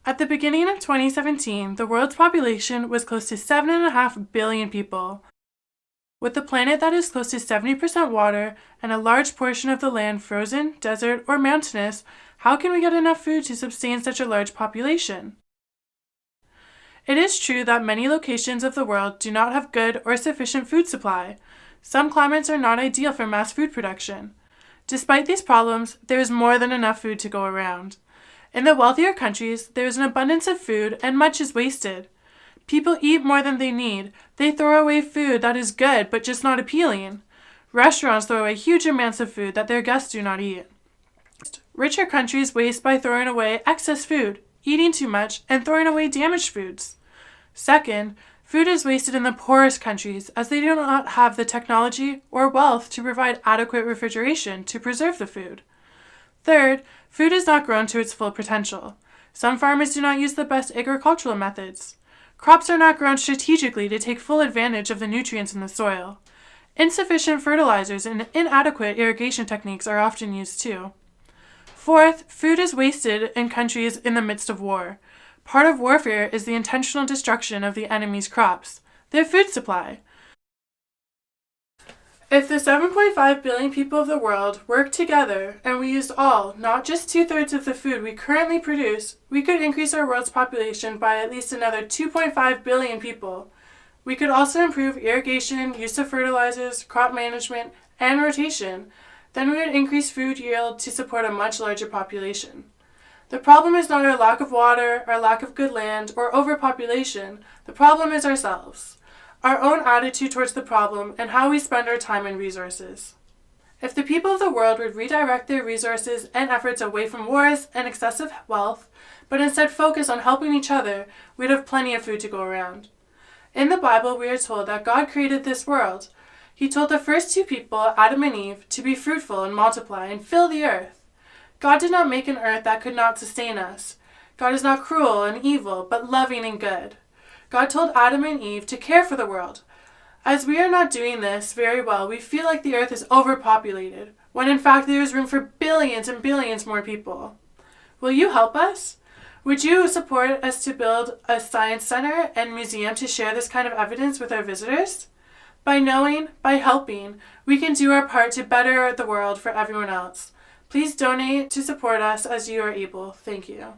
At the beginning of 2017, the world's population was close to 7.5 billion people. With a planet that is close to 70% water and a large portion of the land frozen, desert, or mountainous, how can we get enough food to sustain such a large population? It is true that many locations of the world do not have good or sufficient food supply. Some climates are not ideal for mass food production. Despite these problems, there is more than enough food to go around. In the wealthier countries, there is an abundance of food and much is wasted. People eat more than they need. They throw away food that is good but just not appealing. Restaurants throw away huge amounts of food that their guests do not eat. Richer countries waste by throwing away excess food, eating too much, and throwing away damaged foods. Second, food is wasted in the poorest countries as they do not have the technology or wealth to provide adequate refrigeration to preserve the food. Third, food is not grown to its full potential. Some farmers do not use the best agricultural methods. Crops are not grown strategically to take full advantage of the nutrients in the soil. Insufficient fertilizers and inadequate irrigation techniques are often used too. Fourth, food is wasted in countries in the midst of war. Part of warfare is the intentional destruction of the enemy's crops, their food supply. If the 7.5 billion people of the world worked together and we used all, not just 2/3 of the food we currently produce, we could increase our world's population by at least another 2.5 billion people. We could also improve irrigation, use of fertilizers, crop management, and rotation. Then we would increase food yield to support a much larger population. The problem is not our lack of water, our lack of good land, or overpopulation. The problem is ourselves. Our own attitude towards the problem, and how we spend our time and resources. If the people of the world would redirect their resources and efforts away from wars and excessive wealth, but instead focus on helping each other, we'd have plenty of food to go around. In the Bible, we are told that God created this world. He told the first two people, Adam and Eve, to be fruitful and multiply and fill the earth. God did not make an earth that could not sustain us. God is not cruel and evil, but loving and good. God told Adam and Eve to care for the world. As we are not doing this very well, we feel like the earth is overpopulated, when in fact there is room for billions and billions more people. Will you help us? Would you support us to build a science center and museum to share this kind of evidence with our visitors? By knowing, by helping, we can do our part to better the world for everyone else. Please donate to support us as you are able. Thank you.